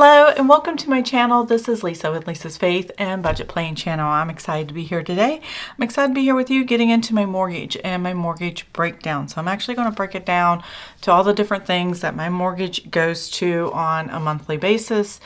Hello and welcome to my channel. This is Lisa with Lisa's Faith and Budget Planning channel. I'm excited to be here today. I'm excited to be here with you getting into my mortgage and my mortgage breakdown. So I'm actually going to break it down to all the different things that my mortgage goes to on a monthly basis,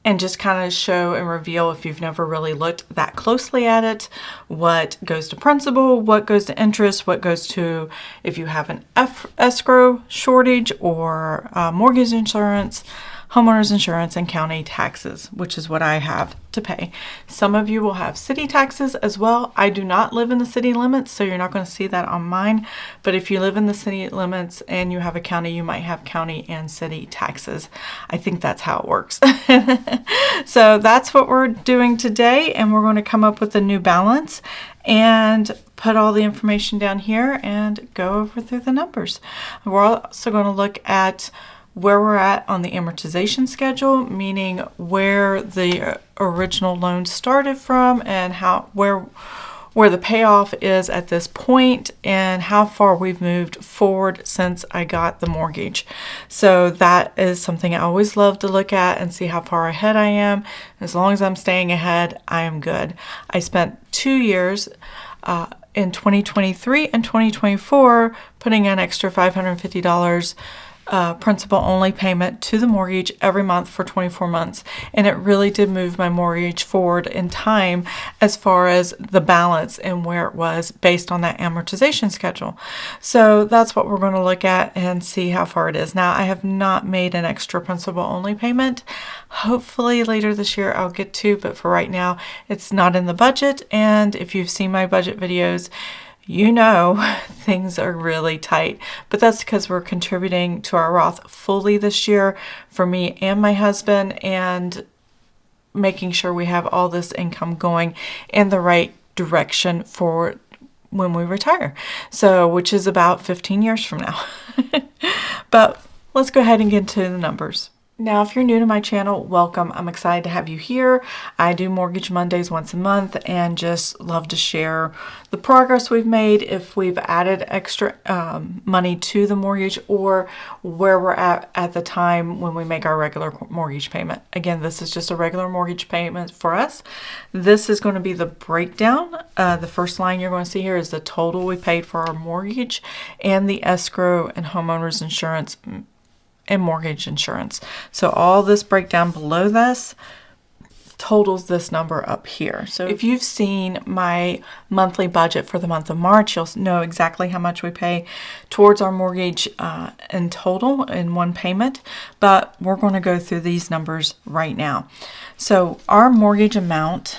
and just kind of show and reveal, if you've never really looked that closely at it, what goes to principal, what goes to interest, what goes to if you have an escrow shortage, or mortgage insurance, homeowners insurance, and county taxes, which is what I have to pay. Some of you will have city taxes as well. I do not live in the city limits, so you're not going to see that on mine. But if you live in the city limits and you have a county, you might have county and city taxes. I think that's how it works. So that's what we're doing today, and we're going to come up with a new balance and put all the information down here and go over through the numbers. We're also going to look at where we're at on the amortization schedule, meaning where the original loan started from and where the payoff is at this point, and how far we've moved forward since I got the mortgage. So that is something I always love to look at and see how far ahead I am. As long as I'm staying ahead, I am good. I spent 2 years in 2023 and 2024 putting an extra $550 principal only payment to the mortgage every month for 24 months. And it really did move my mortgage forward in time as far as the balance and where it was based on that amortization schedule. So that's what we're going to look at and see how far it is. Now, I have not made an extra principal only payment. Hopefully later this year I'll get to, but for right now it's not in the budget. And if you've seen my budget videos, you know things are really tight, but that's because we're contributing to our Roth fully this year for me and my husband, and making sure we have all this income going in the right direction for when we retire. So, which is about 15 years from now. But let's go ahead and get into the numbers. Now, if you're new to my channel, welcome. I'm excited to have you here. I do Mortgage Mondays once a month and just love to share the progress we've made, if we've added extra money to the mortgage, or where we're at the time when we make our regular mortgage payment. Again, this is just a regular mortgage payment for us. This is going to be the breakdown. The first line you're going to see here is the total we paid for our mortgage and the escrow and homeowners insurance and mortgage insurance. So all this breakdown below this totals this number up here. So if you've seen my monthly budget for the month of March, you'll know exactly how much we pay towards our mortgage in total in one payment. But we're going to go through these numbers right now. So our mortgage amount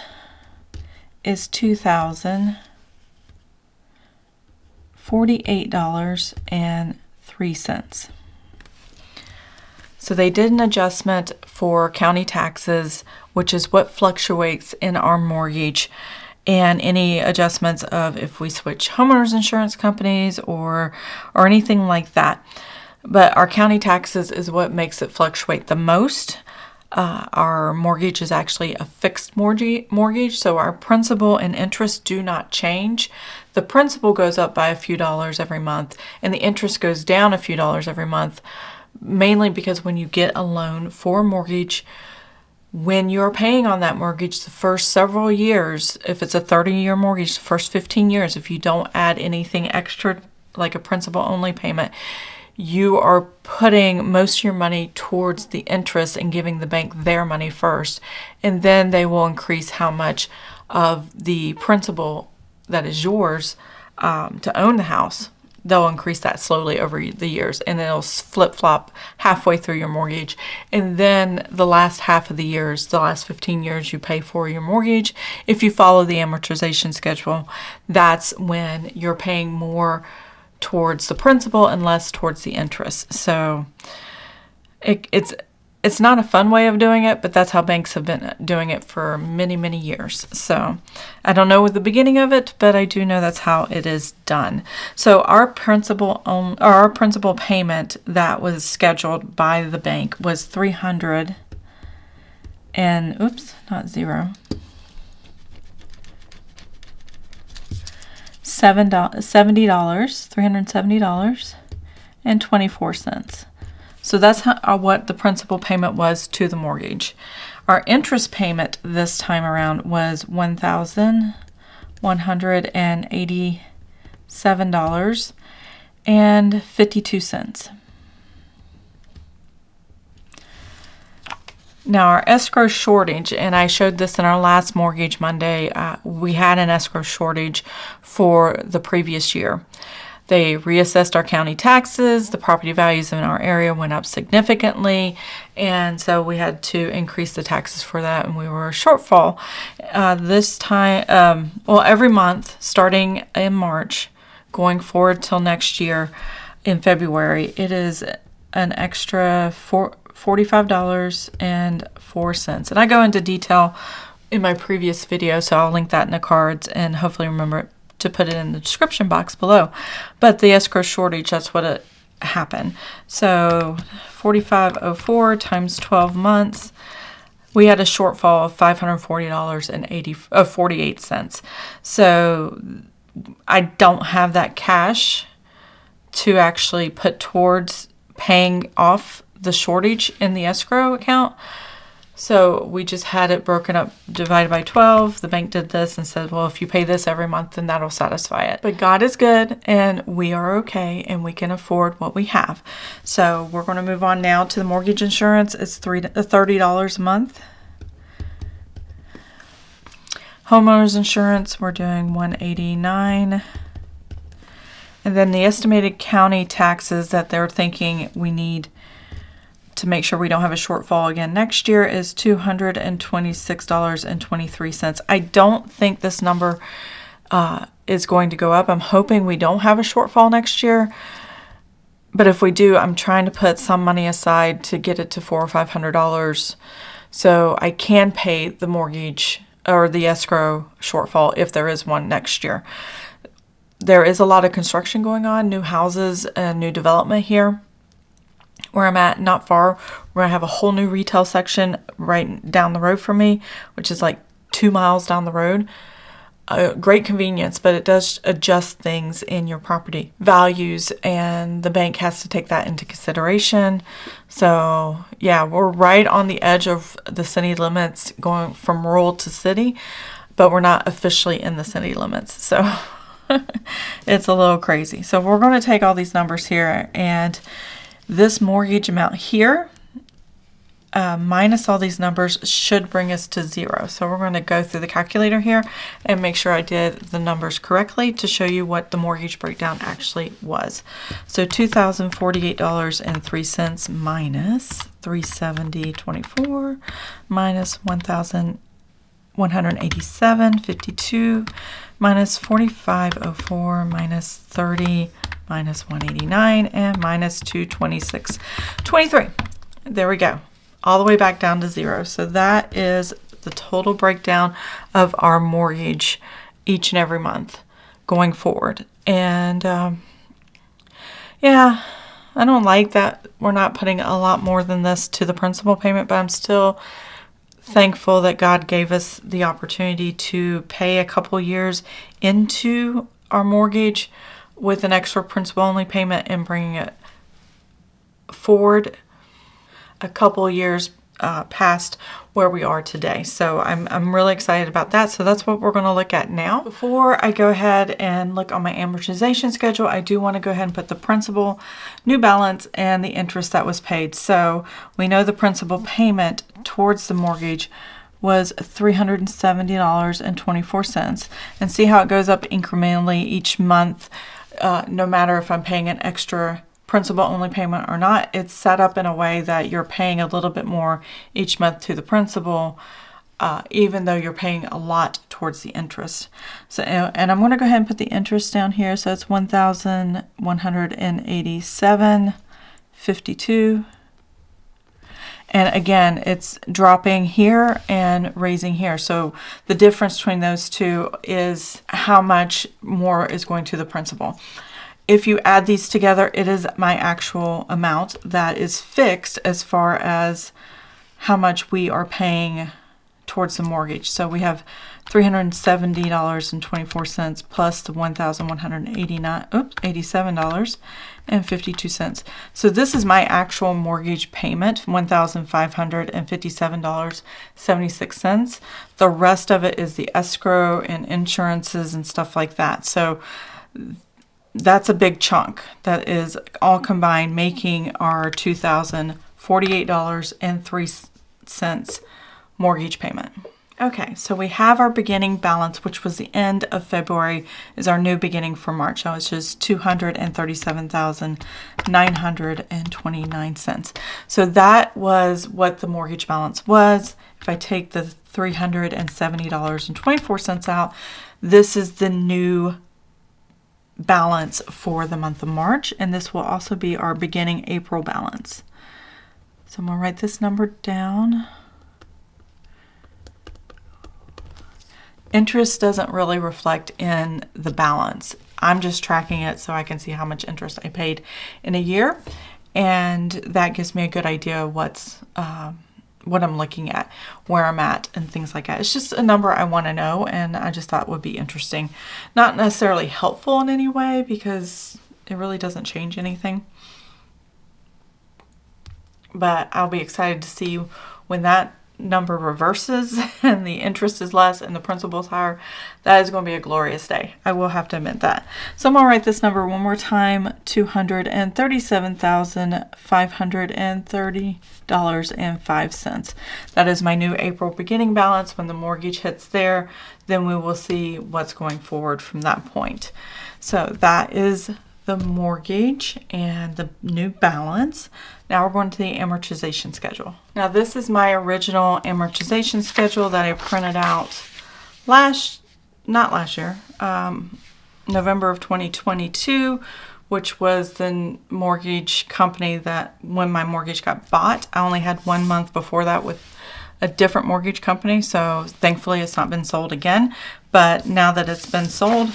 is $2,048.03. So they did an adjustment for county taxes, which is what fluctuates in our mortgage, and any adjustments of if we switch homeowners insurance companies or anything like that. But our county taxes is what makes it fluctuate the most. Our mortgage is actually a fixed mortgage, so our principal and interest do not change. The principal goes up by a few dollars every month, and the interest goes down a few dollars every month. Mainly because when you get a loan for a mortgage, when you're paying on that mortgage the first several years, if it's a 30-year mortgage, the first 15 years, if you don't add anything extra like a principal only payment, you are putting most of your money towards the interest and giving the bank their money first. And then they will increase how much of the principal that is yours to own the house. They'll increase that slowly over the years, and it'll flip-flop halfway through your mortgage. And then the last half of the years, the last 15 years you pay for your mortgage, if you follow the amortization schedule, that's when you're paying more towards the principal and less towards the interest. So it's not a fun way of doing it, but that's how banks have been doing it for many, many years. So I don't know the beginning of it, but I do know that's how it is done. So our principal payment that was scheduled by the bank was $370, $370.24. So that's what the principal payment was to the mortgage. Our interest payment this time around was $1,187.52. Now our escrow shortage, and I showed this in our last Mortgage Monday, we had an escrow shortage for the previous year. They reassessed our county taxes, the property values in our area went up significantly, and so we had to increase the taxes for that, and we were a shortfall. This time, every month, starting in March, going forward till next year in February, it is an extra $45.04. And I go into detail in my previous video, so I'll link that in the cards and hopefully remember to put it in the description box below. But the escrow shortage, that's what it happened. So $45.04 times 12 months, we had a shortfall of $540.48. So I don't have that cash to actually put towards paying off the shortage in the escrow account. So we just had it broken up, divided by 12. The bank did this and said, well, if you pay this every month, then that'll satisfy it. But God is good, and we are okay, and we can afford what we have. So we're going to move on now to the mortgage insurance. It's $30 a month. Homeowners insurance, we're doing $189. And then the estimated county taxes that they're thinking we need to make sure we don't have a shortfall again next year is $226.23. I don't think this number is going to go up. I'm hoping we don't have a shortfall next year. But if we do, I'm trying to put some money aside to get it to $400 or $500 so I can pay the mortgage or the escrow shortfall if there is one next year. There is a lot of construction going on, new houses and new development here where I'm at, not far. We're going to have a whole new retail section right down the road from me, which is like 2 miles down the road. Great convenience, but it does adjust things in your property values, and the bank has to take that into consideration. So yeah, we're right on the edge of the city limits going from rural to city, but we're not officially in the city limits. So it's a little crazy. So we're going to take all these numbers here, and this mortgage amount here minus all these numbers should bring us to zero. So we're going to go through the calculator here and make sure I did the numbers correctly to show you what the mortgage breakdown actually was. So $2,048.03 minus $370.24 minus $1,187.52 minus $45.04 minus $30 minus $189 and minus $226.23. There we go. All the way back down to zero. So that is the total breakdown of our mortgage each and every month going forward. And yeah, I don't like that we're not putting a lot more than this to the principal payment, but I'm still thankful that God gave us the opportunity to pay a couple years into our mortgage with an extra principal only payment and bringing it forward a couple years past where we are today. So I'm really excited about that. So that's what we're going to look at now. Before I go ahead and look on my amortization schedule, I do want to go ahead and put the principal, new balance, and the interest that was paid. So we know the principal payment towards the mortgage was $370.24, and see how it goes up incrementally each month, no matter if I'm paying an extra principal only payment or not. It's set up in a way that you're paying a little bit more each month to the principal, even though you're paying a lot towards the interest. So, and I'm going to go ahead and put the interest down here. So it's $1,187.52. And again, it's dropping here and raising here. So the difference between those two is how much more is going to the principal. If you add these together, it is my actual amount that is fixed as far as how much we are paying towards the mortgage. So we have $370.24 plus the $1,187.52. So this is my actual mortgage payment, $1,557.76. The rest of it is the escrow and insurances and stuff like that. So that's a big chunk that is all combined, making our $2,048.03 mortgage payment. Okay, so we have our beginning balance, which was the end of February, is our new beginning for March, which is $237,929. So that was what the mortgage balance was. If I take the $370.24 out, this is the new balance for the month of March, and this will also be our beginning April balance. So I'm going to write this number down. Interest doesn't really reflect in the balance. I'm just tracking it so I can see how much interest I paid in a year, and that gives me a good idea of what I'm looking at, where I'm at, and things like that. It's just a number I want to know, and I just thought would be interesting. Not necessarily helpful in any way because it really doesn't change anything. But I'll be excited to see when that number reverses and the interest is less and the principal is higher. That is going to be a glorious day. I will have to admit that. So I'm going to write this number one more time, $237,530.05. That is my new April beginning balance. When the mortgage hits there, then we will see what's going forward from that point. So that is the mortgage and the new balance. Now we're going to the amortization schedule. Now this is my original amortization schedule that I printed out November of 2022, which was the mortgage company that when my mortgage got bought, I only had 1 month before that with a different mortgage company. So thankfully it's not been sold again. But now that it's been sold,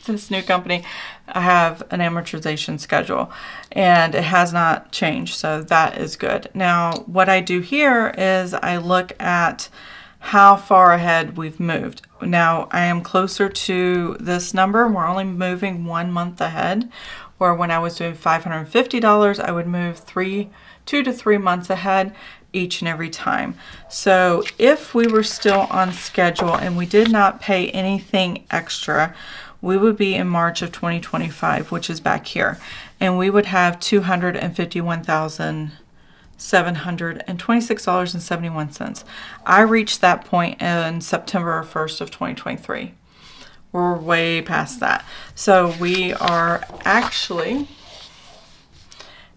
this new company, I have an amortization schedule and it has not changed, so that is good. Now what I do here is I look at how far ahead we've moved. Now I am closer to this number. We're only moving 1 month ahead, where when I was doing $550 I would move 2 to 3 months ahead each and every time. So if we were still on schedule and we did not pay anything extra, we would be in March of 2025, which is back here, and we would have $251,726.71. I reached that point in September 1st of 2023. We're way past that. So we are actually,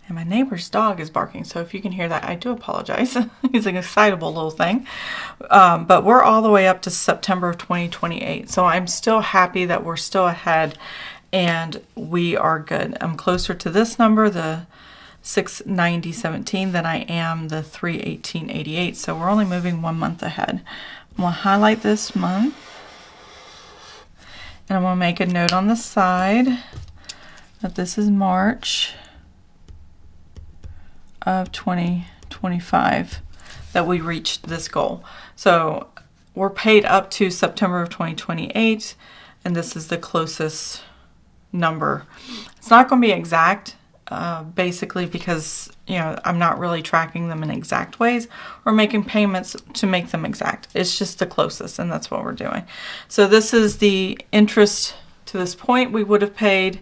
and my neighbor's dog is barking, so if you can hear that, I do apologize. He's an excitable little thing. But we're all the way up to September of 2028. So I'm still happy that we're still ahead and we are good. I'm closer to this number, the 690.17, than I am the 318.88. So we're only moving 1 month ahead. I'm going to highlight this month. And I'm going to make a note on the side that this is March of 2025 that we reached this goal. So we're paid up to September of 2028, and this is the closest number. It's not going to be exact, basically because I'm not really tracking them in exact ways or making payments to make them exact. It's just the closest, and that's what we're doing. So this is the interest to this point we would have paid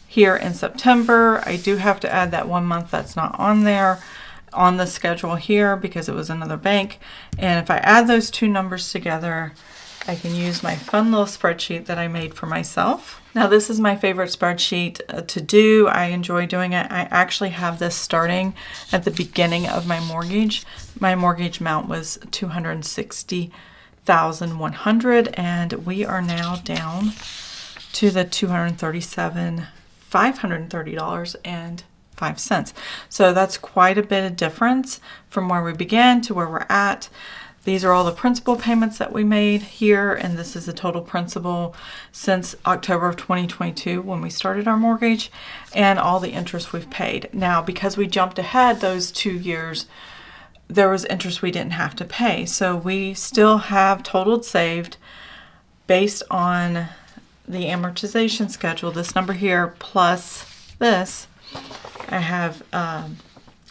here in September. I do have to add that 1 month that's not on there on the schedule here because it was another bank. And if I add those two numbers together, I can use my fun little spreadsheet that I made for myself. Now this is my favorite spreadsheet to do. I enjoy doing it. I actually have this starting at the beginning of my mortgage. My mortgage amount was $260,100, and we are now down to the $237,530.05. So that's quite a bit of difference from where we began to where we're at. These are all the principal payments that we made here, and this is the total principal since October of 2022 when we started our mortgage, and all the interest we've paid. Now, because we jumped ahead those 2 years, there was interest we didn't have to pay. So we still have totaled saved based on the amortization schedule, this number here plus this. I have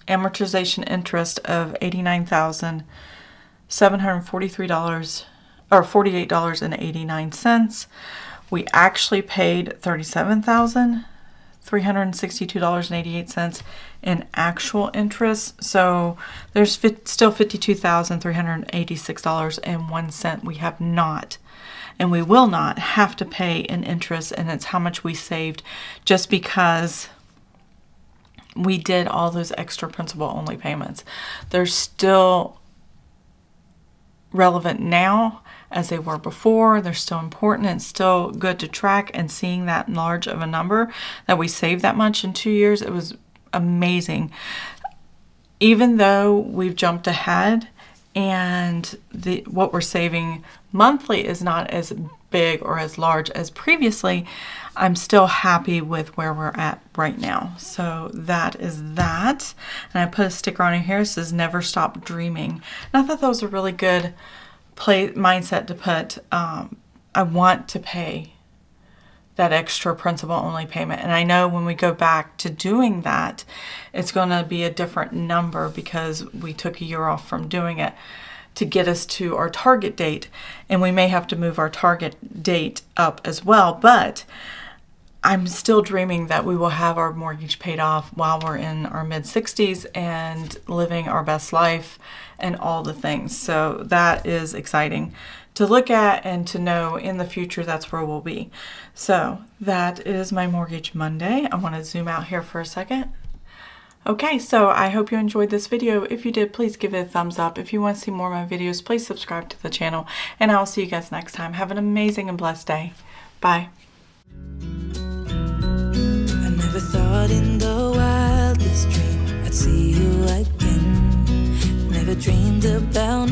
amortization interest of $89,743 or $48.89. We actually paid $37,362.88 in actual interest. So there's still $52,386.01 we have not, and we will not have to pay in interest, and it's how much we saved just because we did all those extra principal only payments. They're still relevant now as they were before. They're still important and still good to track, and seeing that large of a number that we saved that much in 2 years, it was amazing. Even though we've jumped ahead and what we're saving monthly is not as big or as large as previously, I'm still happy with where we're at right now. So that is that. And I put a sticker on it here. It says never stop dreaming. And I thought that was a really good mindset to put. I want to pay that extra principal only payment. And I know when we go back to doing that, it's going to be a different number because we took a year off from doing it to get us to our target date. And we may have to move our target date up as well. But I'm still dreaming that we will have our mortgage paid off while we're in our mid-60s and living our best life and all the things. So that is exciting to look at and to know in the future that's where we'll be. So that is my Mortgage Monday. I want to zoom out here for a second. Okay, so I hope you enjoyed this video. If you did, please give it a thumbs up. If you want to see more of my videos, please subscribe to the channel. And I'll see you guys next time. Have an amazing and blessed day. Bye. Never thought in the wildest dream I'd see you again. Never dreamed about